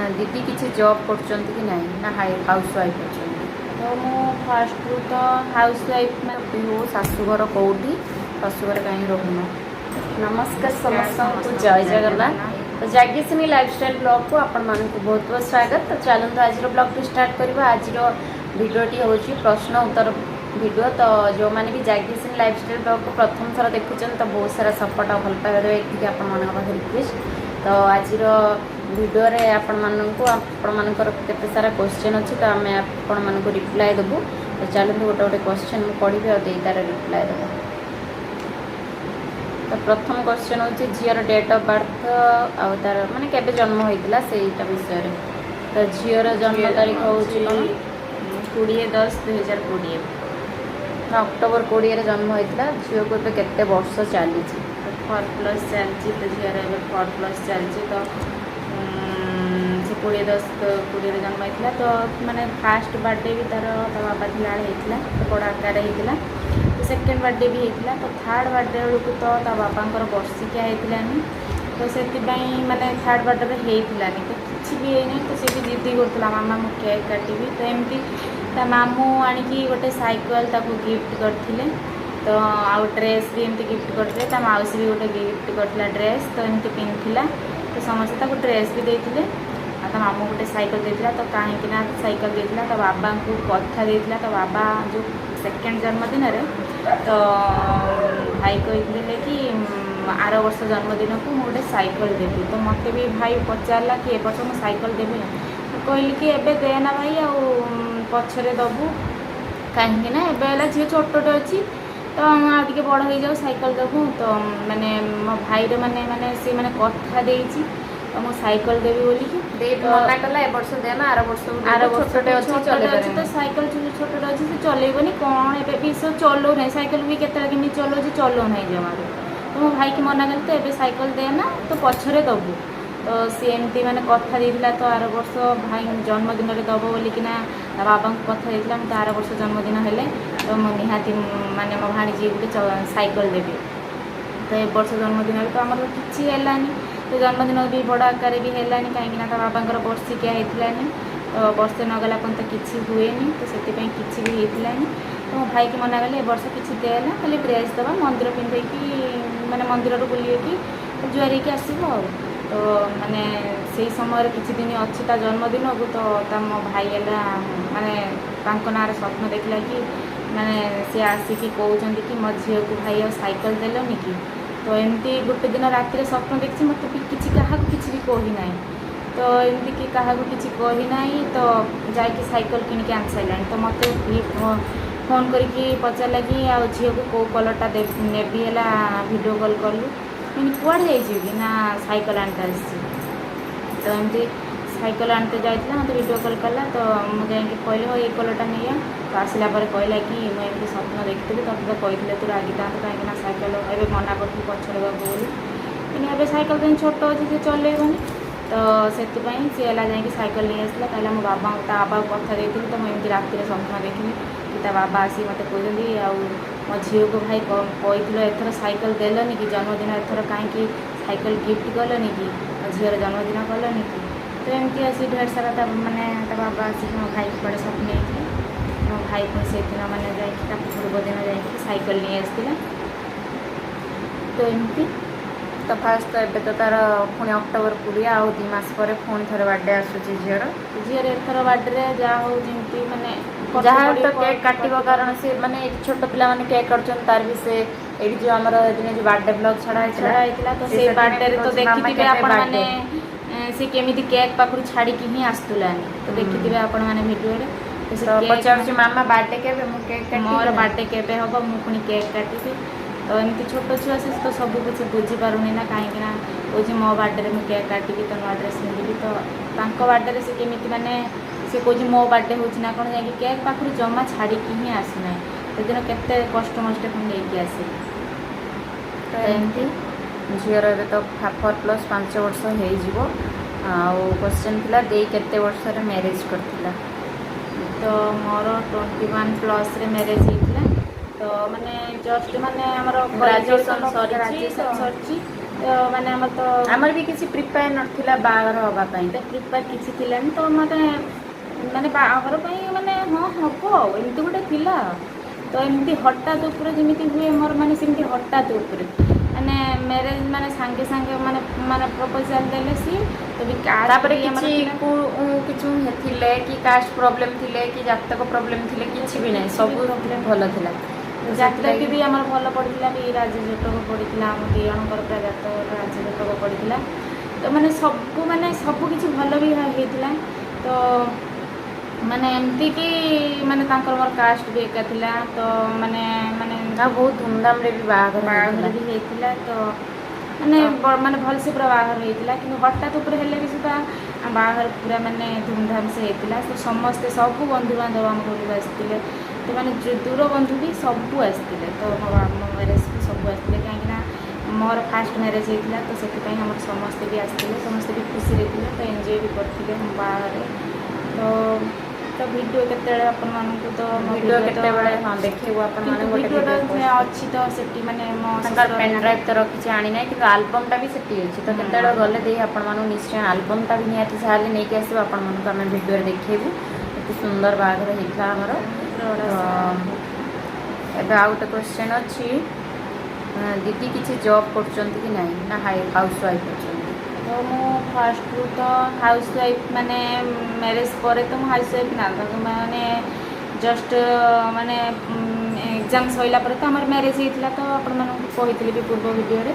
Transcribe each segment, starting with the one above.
दीदी किसी जॉब कर ना हाउस वाइफ अच्छा तो मु फास्ट तो हाउस वाइफ में हो शाशुघर कौटी शाशुघर कहीं रोहन नमस्कार समस्त जय जगन्नाथ तो जाग्यसिनी लाइफस्टाइल ब्लॉग को आपण मानक बहुत बहुत स्वागत। तो चलते आज ब्लॉग स्टार्ट करवा। आज भिडियोटी हूँ प्रश्न उत्तर भिडियो। तो जो मैंने भी जाग्यसिनी लाइफस्टाइल ब्लॉग को प्रथम थर देखुन तो बहुत सारा सपोर्ट और भल पाइबा ये आप रिक्वेस्ट। तो आज भिडियो रे आपण मानकर केते सारा क्वेश्चन अच्छी तो आम आपण मानक रिप्लाय देबू। तो चलते गोटे गोटे क्वेश्चन मुझे पढ़ी और तार रिप्लाय देव। तो प्रथम क्वेश्चन हूँ झीर डेट ऑफ बर्थ आउ तार माने केबे जन्म होइतिला सेटा विषय। तो झीर जन्म तारीख हूँ 20/10/2020 अक्टोबर 20 जन्म होइतिला। झील को केते वर्ष चली 4+ चलती। तो झीर 4+ चलती। तो से 20/10/20 जन्म होइतिला। तो माने फास्ट बर्थडे भी तार बाबा थिला होइतिला तो बड़ आकार होइतिला। तो सेकेंड बर्थडे भी होइतिला। तो थर्ड बर्थडे बेलू तो बाबांकर वर्षिकिया होइतिलानी। तो से माने थर्ड बर्थडे होइतिलानी तो किसी भी है तो सी भी जिद्दी करता मामा मु केक काटिबी। तो एमती ता मामू आनिकी गोटे साइकेल ताको गिफ्ट करथिले। तो आउ ड्रेस भी एमती गिफ्ट करथिले। ता माउसी भी गोटे गिफ्ट करथिला ड्रेस। तो एमती पिंधिला तो समस्त ताको ड्रेस भी देथिले। तो मामू गोटे साइकेल देथिला। तो कहीं ना साइकेल देथिला तो बाबा को कथा देथिला। तो बाबा जो सेकेंड जन्मदिन रे तो भाई कहते कि आर वर्ष जन्मदिन को मुझे साइकेल देवी। तो मत भी भाई पचारा कि ए वर्ष मुझे साइकेल देवी ना। तो कहली कि एबे देना भाई आ पछरे दबू कहीं ना एबे झील छोटे अच्छी तो आगे बड़ हो जाऊ साइकेल देबू। तो माने मो भाई माने माने सी माने कथा देइची तो मो साइकेल देवी बोली कि मना कला ए वर्ष देना आर वर्ष छोटे अच्छी तो साइकेल छोटे अच्छी से चलेबनी कौन ए भी सब चलो नहीं साइकेल भी केतला कि चलो चलो नहीं जमा। तो मो भाई की मना कली तो एबे साइकेल देना तो पछरे दबू। तो सी एमती माने कथा देइतिला तो आर वर्ष भाई जन्मदिन रे दबो बोली कि ना बाबा को कथा देइतिला तो आर वर्ष जन्मदिन हेले तो मो निहाती माने मो भाणीजी गोटे साइकेल देबी। तो ए वर्ष जन्मदिन तो आमर किछि हेलानी। तो जन्मदिन भी बड़ आकार भी हेलानी कहीं ना बाबांकर वर्षिकिया होइतिलानी। तो वर्षे नगला पर्यंत किछि हुएनी तो से किछि भी होइतिलानी। तो मो भाई की मना कले ए वर्ष किछि देना खाली ड्रेस दबा मंदिर पिंधेकी माने मंदिर बुलेकी जुआरी की आसब। तो माने से समय किछि दिन अच्छी ता जन्मदिन को तो ता मो भाई एला माने तांको नारे स्वप्न देखला कि माने सी आसिकी कहउछंती कि मो झील को भाई आ साइकेल देलोनी कि। तो एमती गोटे दिन राति स्वप्न देखी मत किसी क्या किसी भी कही ना। तो एमती कि क्या किसी कही ना तो जाकि साइकेल किनिक आन सारा। तो मत फोन करके पचारा कि आ झील को कौ कलरटा नेबी है वीडियो कॉल कलु मैंने कुआड़े जाइए ना साइकेल आनते आसी। तो एमती साइकेल आनते जाइए मत वीडियो कॉल कला। तो मुझे कहली हो ये कलरटा नहीं आ। तो आसला कहला कि मुझे स्वप्न देखी तो तो कहते तू रागी था कहीं साइकेल ए मना कर पछड़े बाबू बोली कि साइकेल तो छोट अच्छे से चलेबनी। तो से जा साइकेल नहीं आसला कहला मो बाबा बाबा को कथा देती। तो मुझे राति स्वप्न देखी कि बाबा आसी मत कहते आ मो झील को भाई कहल एथर साइकेल देलनी कि जन्मदिन एथर कहीं साइकेल गिफ्ट कलनी कि झीर जन्मदिन कलनी कि। तो एमती आसी ढेर सारा माने बाबा आसिक मो भाई बड़े स्वप्न मो भाई पुणी से दिन मैंने जा पूर्व दिन जा साइकेल नहीं आसला। तो एमती तो फास्ट तो एबे तो तार पुणी अक्टोबर 20 आउ 2 मास पर पुणी थोड़े बर्थडे आसूची झीर एथर बर्थडे जहाँ हो जमी मैंने जहाँ तो केक काटिब कारण से माने छोट पिला माने केक करछन तार भी से एडी जो हमर दिन जो बर्थडे ब्लॉग छड़ा तो से बर्थडे रे तो देखिथिबे आपण माने से केमिति केक पाखु छाड़ी की ही आस्तुलानी। तो देखिथिबे आपण माने वीडियो रे तो से पचार मामा बर्थडे केबे मु केक काटि मोर बर्थडे केबे होबो मु पुनी केक काटिबे। तो एमती छोट छुआ से तो सब कुछ बुझी पारुनी ना कहीं ना कौन मो बर्थडे मु केक काटिबी तो नुआ ड्रेस पिंधिबी। तो तांको बर्थडे से केमिति माने से कौन मो बर्थडे हो कौन जा केक पाखु जमा छाड़ी ही आसना से दिन केते कष्ट मष्ट लेकिन आसे। तो एमती झीर ए तो 4+5 वर्ष हो। क्वेश्चन थिला दे केते वर्ष रे मैरिज करथिला। तो मोर 21+ रे मैरिज होइतिला। तो माने जस्ट माने हमर ग्रेजुएशन सरी तो माने आमर तो आमर भी किसी प्रिपेयर नथिला बागर हवा पई तो प्रिपेयर किसी थिलानी तो माने माने बागर पई माने हाँ हबो एमती गोटे थिला तो एमती हठात ऊपर जमी हुए मोर माने सेमती हठात ऊपर माने मैरिज माने सांगे सांगे माने माने प्रपोजल देले सी तो भी तापर किछु थिले कि कास्ट प्रॉब्लम थिले कि जातक प्रॉब्लम थिले किछि भी नै सब प्रॉब्लम भलो थिला जातक भी आमर भल पड़ता भी राज्य जटक पड़ता आम दी जनकर पूरा जातक राज्य जटक पड़ता तो माने सब किछि भल भी होता तो माने एमती कि माने तांकर मोर कास्ट भी एका थिला तो माने माने बहुत धूमधाम रे भी बाहाघर भी होता तो माने माने भल से पूरा बाहाघर होता कि हठात ऊपर हेले भी सुधा बाहाघर पूरा माने धूमधाम से होता तो समस्ते सब बंधु बांधव आम घर आसते तो माने दूर बंधु भी सब आसते तो मो मैरेज भी सब आसते कहीं मोर फास्ट मैरेज होता तो से समस्ते भी आसते समस्ते भी खुशी थे तो एंजॉय भी करते बाहर तो वीडियो केतेबेले अपन मानकु तो वीडियो केतेबेले हां देखिबो अपन माने वीडियो अच्छी तो सेठी माने मो पेन ड्राइव तो रखी आनी ना कि एल्बम टा भी सेठी अछि तो केतेबेले गले दे अपन मानु निश्चय एल्बम टा भी नियाती साले नै के आसी अपन मानु हम वीडियो रे देखिबो एते सुंदर बागर हितला हमर एबे आउट क्वेश्चन अछि दीदी किछि जॉब करचंती कि नै ना हाउस वाइफ अछि तो मो फास्ट रु तो हाउस वाइफ माने मैरिज पर तो मो हाउस वाइफ ना तो माने जस्ट माने एग्जाम सइला पर तो हमर मैरिज होइतिला तो आपण मानू कहितली भी पूर्व वीडियो रे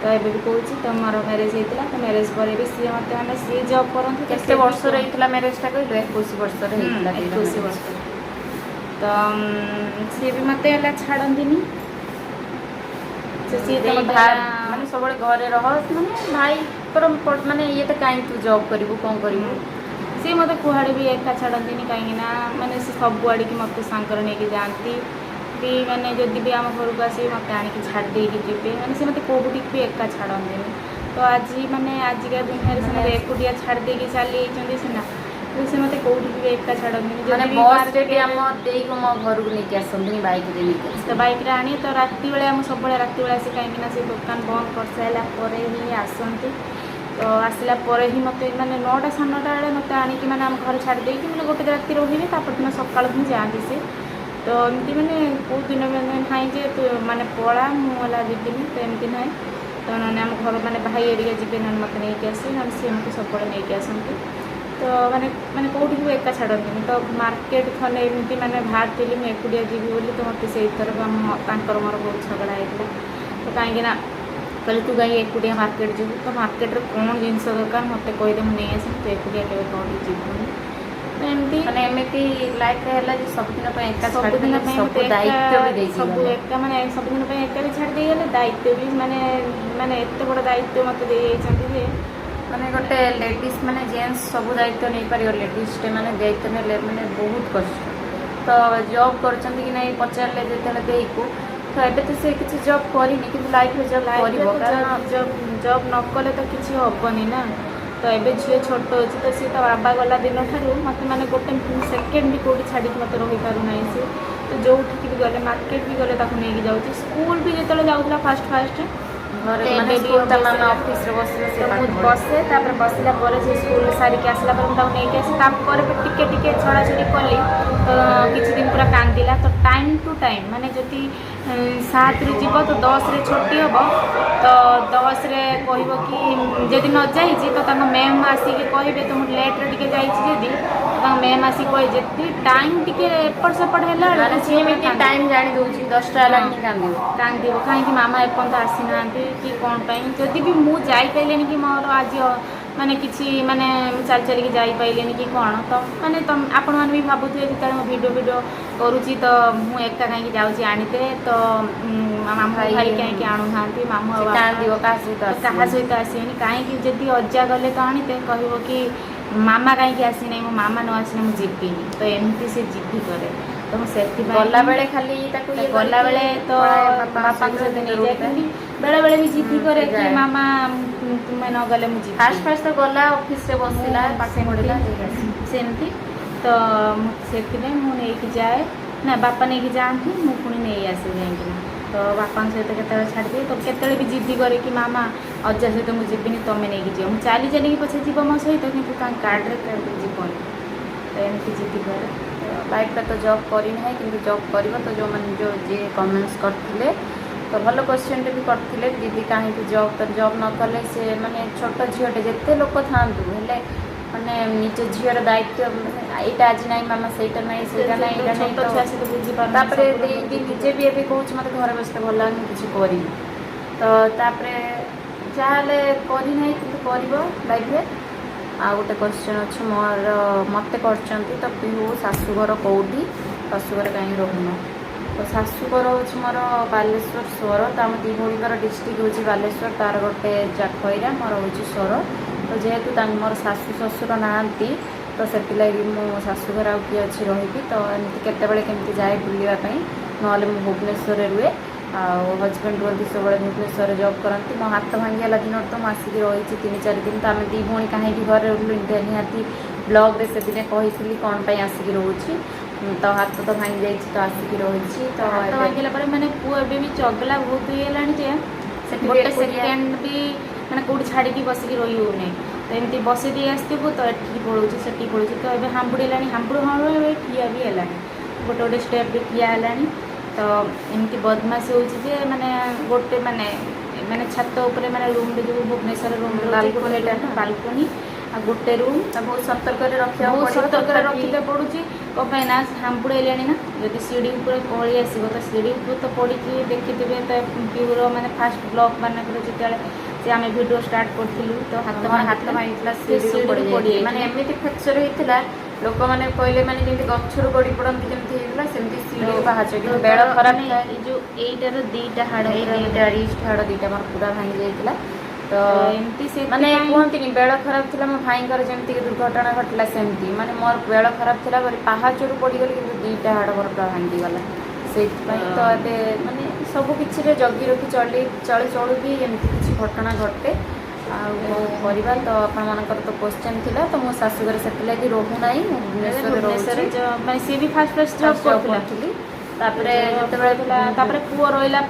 तो एबे भी कहूची तो मोर मैरिज होइतिला तो मैरिज पर भी सी मते माने सी जॉब करन केते वर्ष रे होइतिला मैरिज टा कहले 21 वर्ष रे होइतिला 21 वर्ष तो सी भी मते हला छाडंदिनी से तो माने सब घरे रह माने भाई पर माने ये तो कहीं तू जॉब करू कौन करू सी मत कुआड़े भी एका छाड़ती कहीं माने से सब आड़ की मत सांकर नहीं जाती कि माने जदि भी आम घर को आस मत आणिक छाड़ी जी मैंने से मत कौटी भी एका छाड़ती तो आज माने आजिका दुनिया से एकुटिया छाड़ देकी चली सीना तो से मत कौटी भी एका छाड़ती माने बस रे भी हम देई को मो घर को लेके आसंदी बाइक रे लेके तो बाइक रे आनी तो राति बेले हम सब राति बेले आसी कहीं से दुकान बंद कर सारा पर ही आसती तो आसला पर ही मत मैंने 9टा 9:30 बेले मत आणिक मैंने आम घर छाड़ देकी मैंने गोटे राति रही दिन सकाल ही जाती से तो एमती मैंने कौ दिन ना जे तो मैंने पड़ा मुला जीवन तो एमती ना तो ना आम घर मैंने भाई एरिया जी ना मत नहीं आसे ना सी मत सब नहीं आसती तो मैंने मैंने कौटी भी एका छाड़ती तो मार्केट खने एमती मैंने बाहर थी मुझे एकुटिया जीवी बोली तो मत से थर मोर बहुत झगड़ा होता तो कहीं कहले तू कहीं एकुटिया मार्केट जीव तो मार्केट रे कौन जिनस दरकार मत कहदे मुझे नहीं आस तो एकुटिया के कौन जीवन तो एमती माने एमती लाइफ रे हला जे सब दिन पे एका सब दिन पे सब दायित्व भी देई सब एका माने सब दिन पे एका छाड़ दे गेले दायित्व भी माने माने एते बड़ दायित्व मत दे जाइछंती जे माने गोटे लेडीज माने जेंट्स सब दायित्व नहीं पारियो लेडीज टे माने दायित्व ने माने बहुत कष्ट तो जॉब करचंती कि नहीं पचारले जेतेले देई को तो एबे तो से किसी जॉब करिनी कि लाइफ रे जॉब करिवो कारण जॉब न कले तो किसी हेनी ना तो एबे झील छोट अच्छी तो सी तो बाबा गला दिन ठारू मत मैंने गोटे सेकेंड भी कौटी छाड़ी मत रही पार ना सी तो जो भी गले मार्केट भी गले नहीं जाऊँगी स्कूल भी जो जाऊला फास्ट फास्ट ऑफिस बसे बसला से स्कूल सारिक आसला नहीं आसी टिके टिके छड़ा छड़ी कली तो किसी दिन पूरा कांदिला तो टाइम टू टाइम माने जदि 7 रे जीव तो 10 रे छुट्टी हम तो 10 रे कहब कि जदि न जाइए तो मैम आसिक कहे तुम लेट रे जाइए तो मैम आसिक कहे जी टाइम टी एपट सेपट है टाइम जानी दूसरी 10टा कांद कहीं मामा एपर्त आसी ना कि कौन जदि भी मुझे जापारे कि मोर आज माने किसी माने चल चल के जापारे कि कौन तो माने तुम आपण मैंने भी भावुए जो वीडियो वीडियो करुँची तो मुझे एका कहीं जाऊँगी आनीते तो मामू भाई कहीं आणु ना मामू क्या सहित आसनी कहीं जदि अजा गले तो आनीते कह कि मामा कहीं आसी मो मामा न आसने मुझे जीविनी तो एमती से जिद्दी करे तो से गला बेले खाली गला बेले तो बापा सहित नहीं जाती बेले बेले भी जिद्दी करे कि मामा तुम्हें न गले मुझे फास्ट फास्ट तो गला ऑफिस रे बसिला पाठ पढ़िला सेमती तो से मुझे जाए ना बापा नहीं जाती मुझे पुणी नहीं आसे जाए तो बापा सहित केतବେଳେ छाड़ी तो केतବେଳେ भी जिद्दी करे कि मामा अजा सहित मुझे जीविनी तुम नहीं जीव मुझे चली चलिए पछे जीव मो सहित कि गाड़ी जीवन तो एमती जिद्दी करे। लाइफ तो जॉब करना कि जॉब कर तो जो मैंने जो जी कमेंट्स करते तो भल क्वेश्चन भी करते दीदी कहीं जॉब तो जॉब न कले से माने छोट झीटे जिते लोक था माने निज झीर दायित्व यहाँ आज ना मामा सहीटा ना सहीटा ना यहाँ दीदी निजे भी एवं कौच मत घर बसते भल लगे किसी कर तो जहाँ करना कि लाइफ आ गोटे क्वेश्चन अच्छे मोर मत कर तो पिहू शाशुघर कौटी शाशुघर कहीं रोन तो शाशुघर हूँ मोर बालेश्वर स्वर तो आम दी भौणीकर डिस्ट्रिक्ट हूँ बालेश्वर तार गोटे जाखईरा मोर हूँ स्वर तो जेहेतु मोर शाशु शशुर नहांती तो से मो शाशुघर आउ किए अच्छी रही तो एमती केतबेले केमती जाए बुलापी ना भुवनेश्वर रुए हजबैंड वर्ग सब भुवनेश्वर जॉब करती मो हाथ भांगीगला दिन तो मुझे रही 3-4 दिन तो आम दी भौणी कहीं घर रोलु निहाती ब्लॉग से दिन कही कौन पर आसिक रोची तो हाथ तो भांगी जाइए तो आसिक रही तो हाथ भांगला मैंने पुआ एवं भी चगला बहुत होगा गोटे सेकेंड भी मैंने कौट छाड़ी बसिक रही होना तो एमती बसी दी आसतु तो ये पड़ो से पड़ो तो ये हांबुड़ा हांबुड़ हाँ ठिया भी है गोटे गोटे स्टेप भी ठिया है तो एमती बदमाशी हो माने गोटे माने माने छत उपर माने रूम जो भुवनेश्वर रूम बालकोनी आ गोटे रूम बहुत सतर्क रखा बहुत सतर्क रखते पड़ुची कहीं ना हांबुड़े ना जब सीढ़ी उपर पलि आसो तो सीढ़ी उपर तो पड़ी देखिथे तो प्यूर माने फास्ट ब्लॉक मानक जो से आम भिडियो स्टार्ट करूँ तो हाथ भांगी सीढ़ी माने एमती फ्रैक्चर होता लोक मैंने कहले माने जमी गचर गड़ी पड़ती जमी सेमती सीढ़ी बाहर बेड़ खराब जो एटार दीटा हाड़ दीटा रिस्ट हाड़ दीटा मोर पूरा भांगी जाइए तो एमती से माने कहती बेड़ खराब थी मो भाईर जमी दुर्घटना घटला सेमती माने मोर बेड़ खराब थी पहाचरू पड़गली कि दीटा हाड़ मोर पूरा भांगीगला से तो ये माने सब किसी जगी रखी चलू भी एमती किसी घटना घटे आवा तो आपर तो क्वेश्चन थिला तो मो शाशुघर से रोना भुवनेश्वर मैं सी भी फास्ट फास्ट जॉब करी पुओ रहा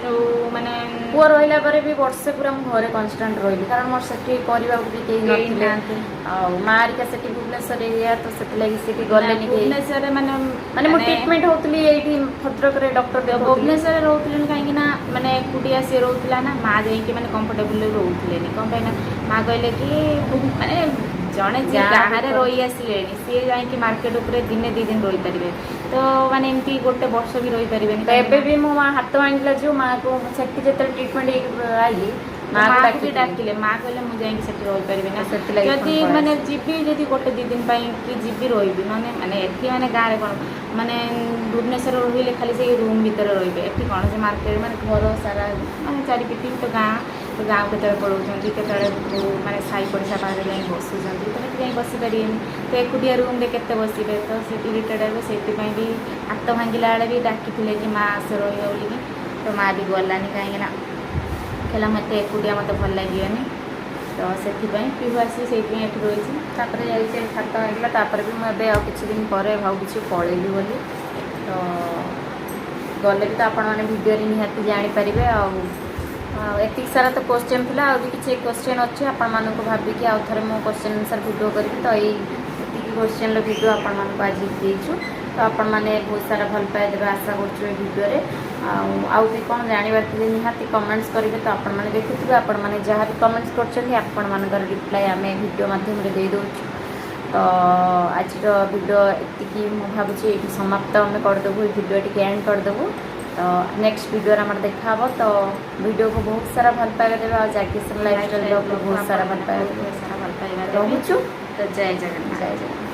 जो माने पुओ रहा भी वर्षे पूरा मुझे घरे कन्स्टाट रही कारण मोर से करने भी कहीं मारिका से भुवनेश्वर एरिया तो से गले भुवनेश्वर माने ट्रिटमेंट होती ये भद्रक डॉक्टर भुवनेश्वर रोली कहीं माने एकुटिया सी रोला ना माँ जाइए मैंने कंफर्टेबल रोले कौन कहीं माँ कहले कि माने जड़े जी गाँव में रही आसिले सी जाकि मार्केट उपर दिने 2 दिन रही पारे तो माने एमती गोटे वर्ष भी रही पारे तो एबे भी मो माँ हाथ भांगला जो माँ को से ट्रिटमेंट आई माँ भी डाकिले माँ कहले मुझे रही पारि ना जदि मैंने जीवी जदि गोटे 2 दिन कि जीवी रही माने माने एठी माने गाँव में कौन माने भुवनेश्वर रही खाली से रूम भीतर रे एठी कौन से मार्केट माने घर सारा माने चारिपिटी तो गाँव के पड़ाऊँ के माने साई पड़िशा पाखे जाए बसुँच तो जाए बसी पारे तो एकुटिया रूम में केते बसबे तो से इरिटेड हे से भी हाथ भांगला बेले भी डाकी कि माँ आस रही बोलिकी तो माँ भी गलानी कहीं कहला मत एकुटिया मत भल लगे तो से पिहू आसी से रही जाइए हाथ भांगला भी मुझे आ किसी दिन पर भावी पलैली बोली तो गले भी तो आपण मैंने भिडियो निहाती जापर एति सारा तो क्वेश्चन थी भी किसी क्वेश्चन अच्छे आपण मानक भाविकी आउ थे मो क्वेश्चन आंसर भिडियो करी तो ये क्वेश्चन भिडियो आपण मानक आज देचु तो आपण मैंने बहुत सारा भल पाए देवे आशा करूँ भिडियो आउ भी कौन जानवर थे निहाती कमेंट्स करेंगे तो आपण मैंने देखुए आपण मैंने जहाँ भी कमेंट्स कर रिप्लाई आम भिडियो मध्यम दे दूँ तो आज भिडियो ये भावुँ ये समाप्त आम करदेबू भिडियो टी एंड करदेबू तो नेक्स्ट वीडियो आम देखा तो वीडियो को बहुत सारा भल पाइबा देवे और जागेशन लाइफस्टाइल बहुत सारा भल पाइबा रोचु तो जय जगन्नाथ।